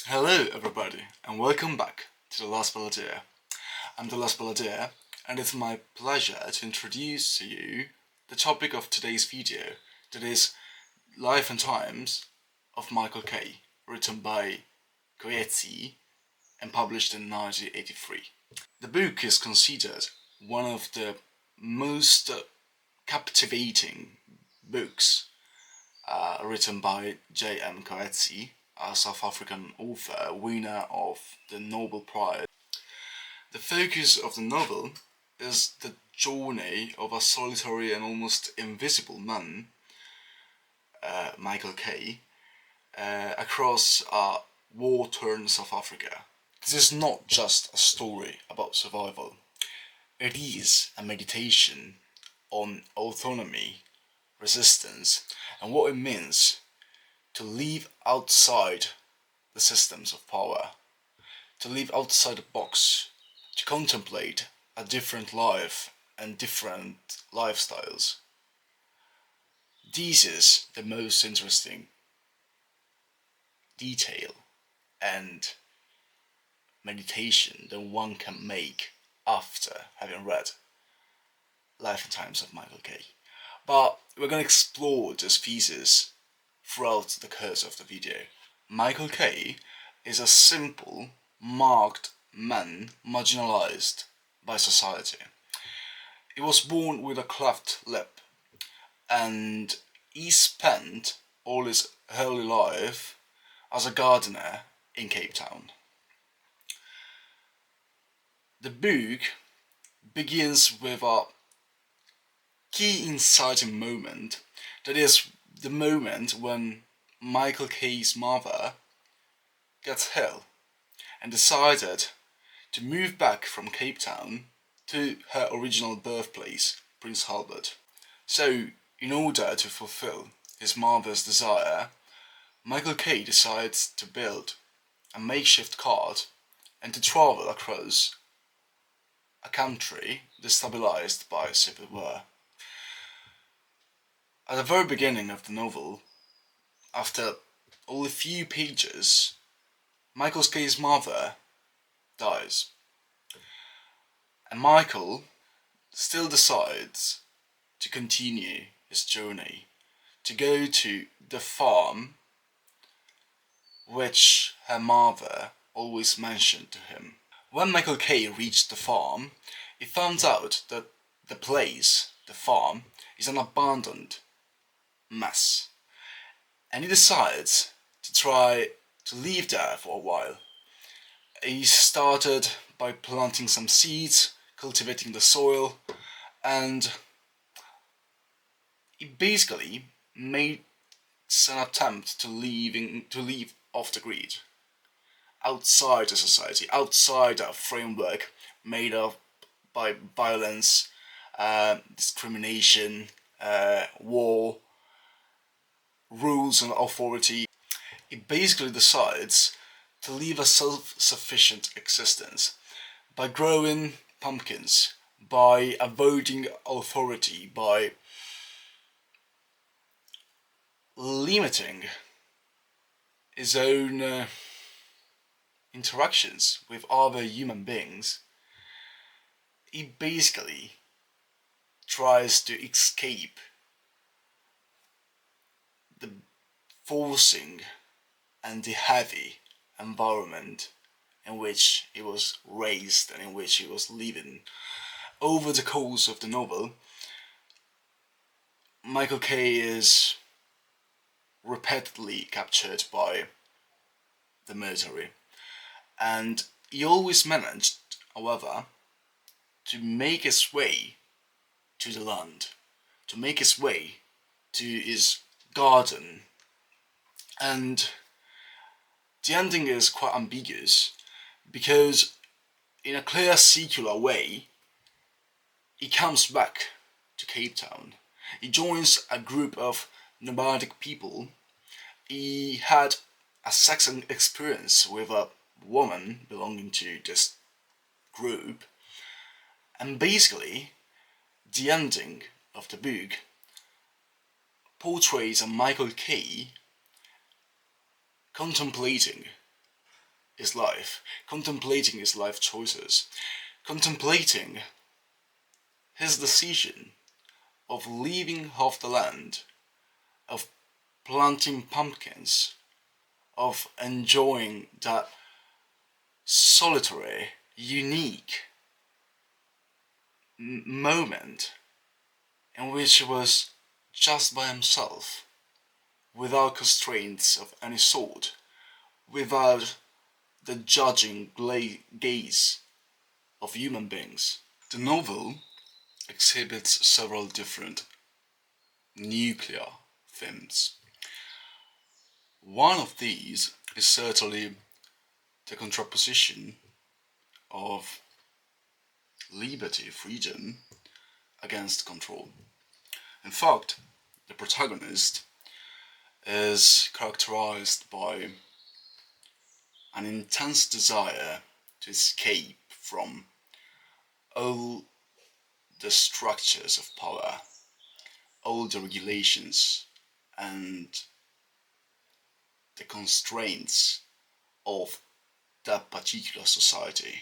Hello everybody and welcome back to The Last Balladeer. I'm The Last Balladeer and it's my pleasure to introduce to you the topic of today's video, that is Life and Times of Michael Kay, written by Coetzee and published in 1983. The book is considered one of the most captivating books written by J.M. Coetzee, a South African author, winner of the Nobel Prize. The focus of the novel is the journey of a solitary and almost invisible man, Michael Kay, across war-torn South Africa. This is not just a story about survival. It is a meditation on autonomy, resistance, and what it means to live outside the systems of power, to live outside the box, to contemplate a different life and different lifestyles. This is the most interesting detail and meditation that one can make after having read Life and Times of Michael Kay. But we're going to explore this thesis throughout the course of the video. Michael Kay is a simple, marked man marginalized by society. He was born with a cleft lip and he spent all his early life as a gardener in Cape Town. The book begins with a key inciting moment, that is the moment when Michael Kay's mother gets ill and decided to move back from Cape Town to her original birthplace, Prince Albert. So, in order to fulfill his mother's desire, Michael Kay decides to build a makeshift cart and to travel across a country destabilized by civil war. At the very beginning of the novel, after only a few pages, Michael Kay's mother dies. And Michael still decides to continue his journey, to go to the farm which her mother always mentioned to him. When Michael Kay reached the farm, he found out that the place, the farm, is an abandoned mess. And he decides to try to live there for a while. He started by planting some seeds, cultivating the soil, and he basically made an attempt to live off the grid, outside the society, outside a framework made up by violence, discrimination, war, rules and authority. He basically decides to live a self-sufficient existence by growing pumpkins, by avoiding authority, by limiting his own interactions with other human beings. He basically tries to escape the forcing and the heavy environment in which he was raised and in which he was living. Over the course of the novel, Michael Kay is repeatedly captured by the military, and he always managed, however, to make his way to the land, to make his way to his garden. And the ending is quite ambiguous because, in a clear secular way, he comes back to Cape Town. He joins a group of nomadic people. He had a sex experience with a woman belonging to this group, and basically the ending of the book portrays a Michael Kay contemplating his life, contemplating his life choices, contemplating his decision of leaving half the land, of planting pumpkins, of enjoying that solitary, unique moment in which he was just by himself, without constraints of any sort, without the judging gaze of human beings. The novel exhibits several different nuclear themes. One of these is certainly the contraposition of liberty, freedom, against control. In fact, the protagonist is characterized by an intense desire to escape from all the structures of power, all the regulations, and the constraints of that particular society.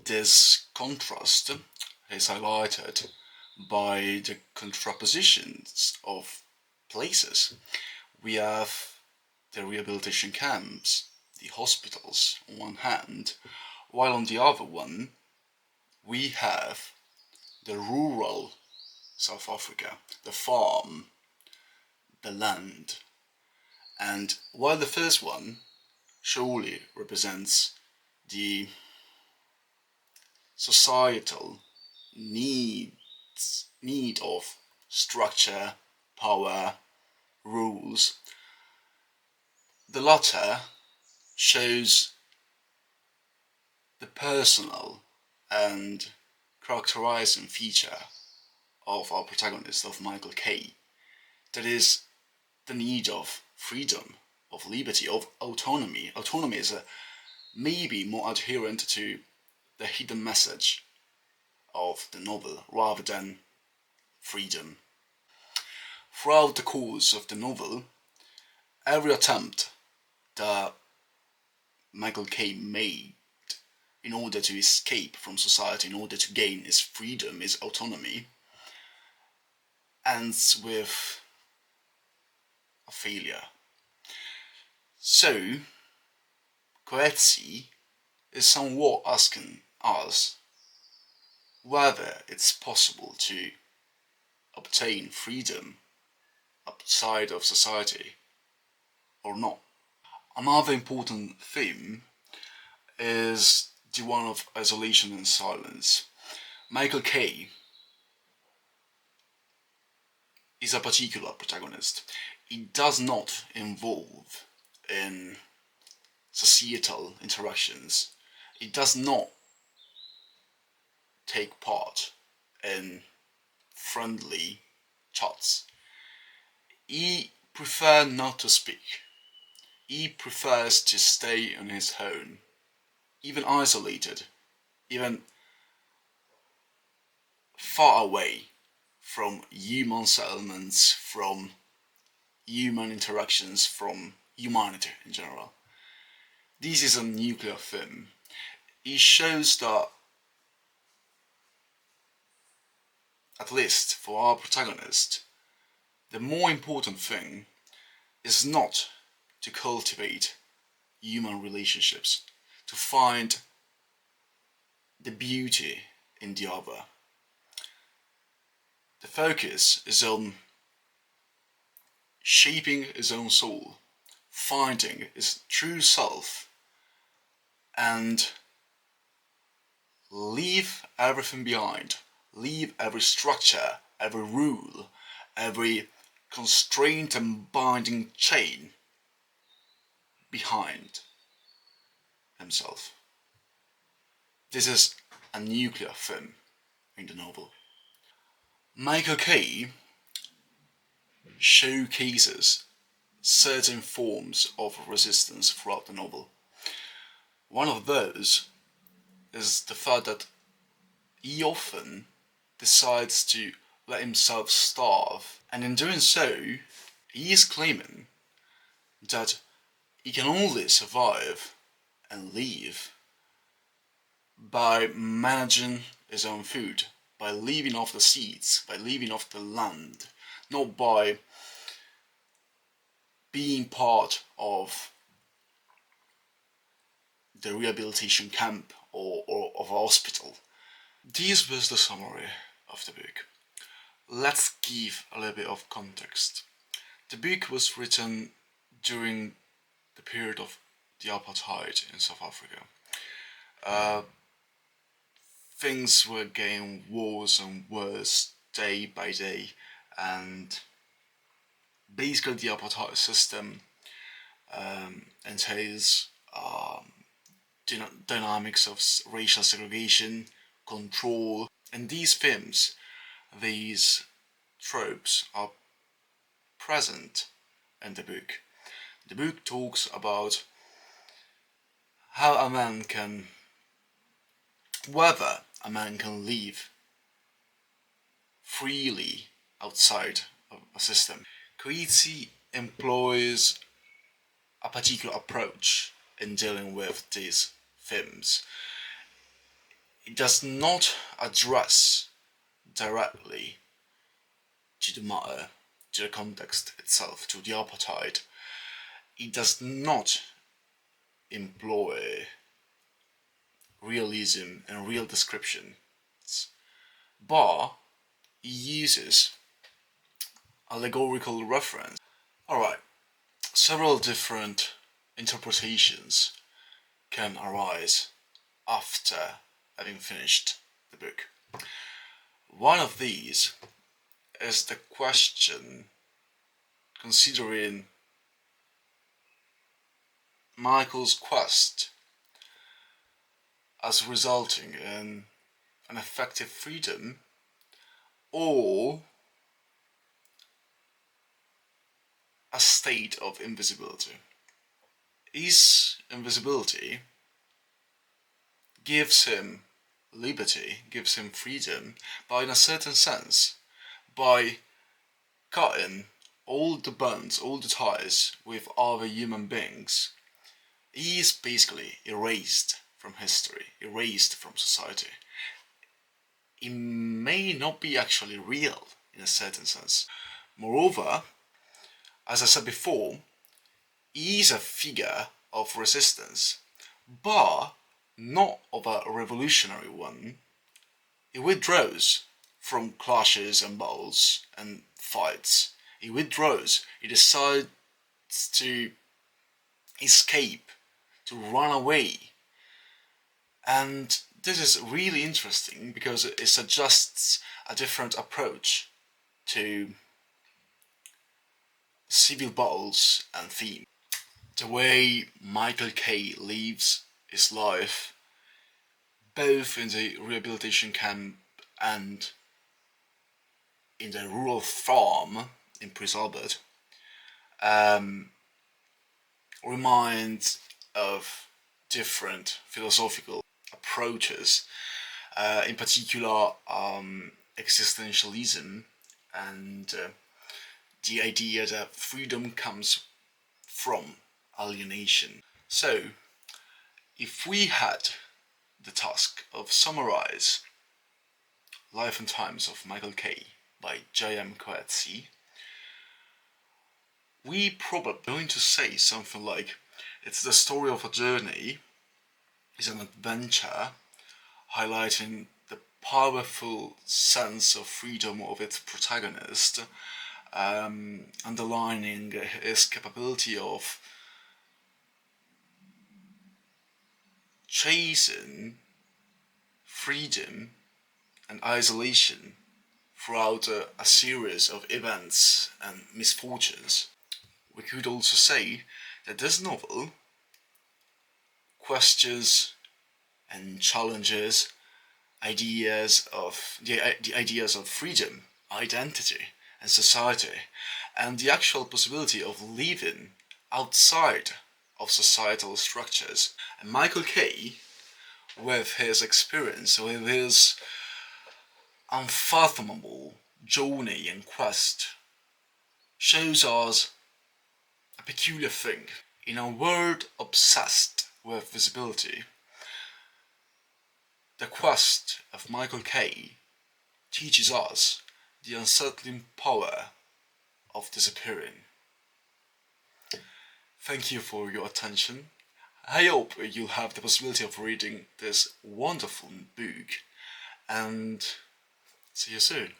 This contrast is highlighted by the contrapositions of places. We have the rehabilitation camps, the hospitals on one hand, while on the other one we have the rural South Africa, the farm, the land. And while the first one surely represents the societal need of structure, power, rules, the latter shows the personal and characterizing feature of our protagonist, of Michael Kay, that is the need of freedom, of liberty, of autonomy. Autonomy is maybe more adherent to the hidden message of the novel rather than freedom. Throughout the course of the novel, every attempt that Michael Kay made in order to escape from society, in order to gain his freedom, his autonomy, ends with a failure. So, Coetzee is somewhat asking us whether it's possible to obtain freedom outside of society or not. Another important theme is the one of isolation and silence. Michael Kay is a particular protagonist. He does not involve in societal interactions. He does not take part in friendly chats. He prefers not to speak. He prefers to stay on his own, even isolated, even far away from human settlements, from human interactions, from humanity in general. This is a nuclear theme. It shows that, at least for our protagonist, the more important thing is not to cultivate human relationships, to find the beauty in the other. The focus is on shaping his own soul, finding his true self, and leave everything behind. Leave every structure, every rule, every constraint and binding chain behind himself. This is a nuclear theme in the novel. Michael Kay showcases certain forms of resistance throughout the novel. One of those is the fact that he often decides to let himself starve, and in doing so, he is claiming that he can only survive and live by managing his own food, by living off the seeds, by living off the land, not by being part of the rehabilitation camp or of a hospital. This was the summary of the book. Let's give a little bit of context. The book was written during the period of the apartheid in South Africa. Things were getting worse and worse day by day, and basically the apartheid system entails dynamics of racial segregation, control. In these films, these tropes are present in the book. The book talks about how whether a man can live freely outside of a system. Coetzee employs a particular approach in dealing with these themes. It does not address directly to the matter, to the context itself, to the apartheid. It does not employ realism and real description, but it uses allegorical reference. Alright, several different interpretations can arise after having finished the book. One of these is the question considering Michael's quest as resulting in an effective freedom or a state of invisibility. His invisibility gives him liberty, gives him freedom, but in a certain sense, by cutting all the bonds, all the ties with other human beings, he is basically erased from history, erased from society. It may not be actually real in a certain sense. Moreover, as I said before, he is a figure of resistance, but not of a revolutionary one. He withdraws from clashes and battles and fights. He withdraws. He decides to escape, to run away. And this is really interesting because it suggests a different approach to civil battles and themes. The way Michael K. lives his life, both in the rehabilitation camp and in the rural farm in Prince Albert, reminds of different philosophical approaches, in particular existentialism and the idea that freedom comes from alienation. So, if we had the task of summarize Life and Times of Michael K. by J.M. Coetzee, we probably going to say something like, it's the story of a journey, it's an adventure, highlighting the powerful sense of freedom of its protagonist, underlining his capability of chasing freedom and isolation throughout a series of events and misfortunes. We could also say that this novel questions and challenges ideas of the ideas of freedom, identity, and society, and the actual possibility of living outside of societal structures. And Michael K., with his experience, with his unfathomable journey and quest, shows us a peculiar thing. In a world obsessed with visibility, the quest of Michael Kay teaches us the unsettling power of disappearing. Thank you for your attention. I hope you'll have the possibility of reading this wonderful book, and see you soon.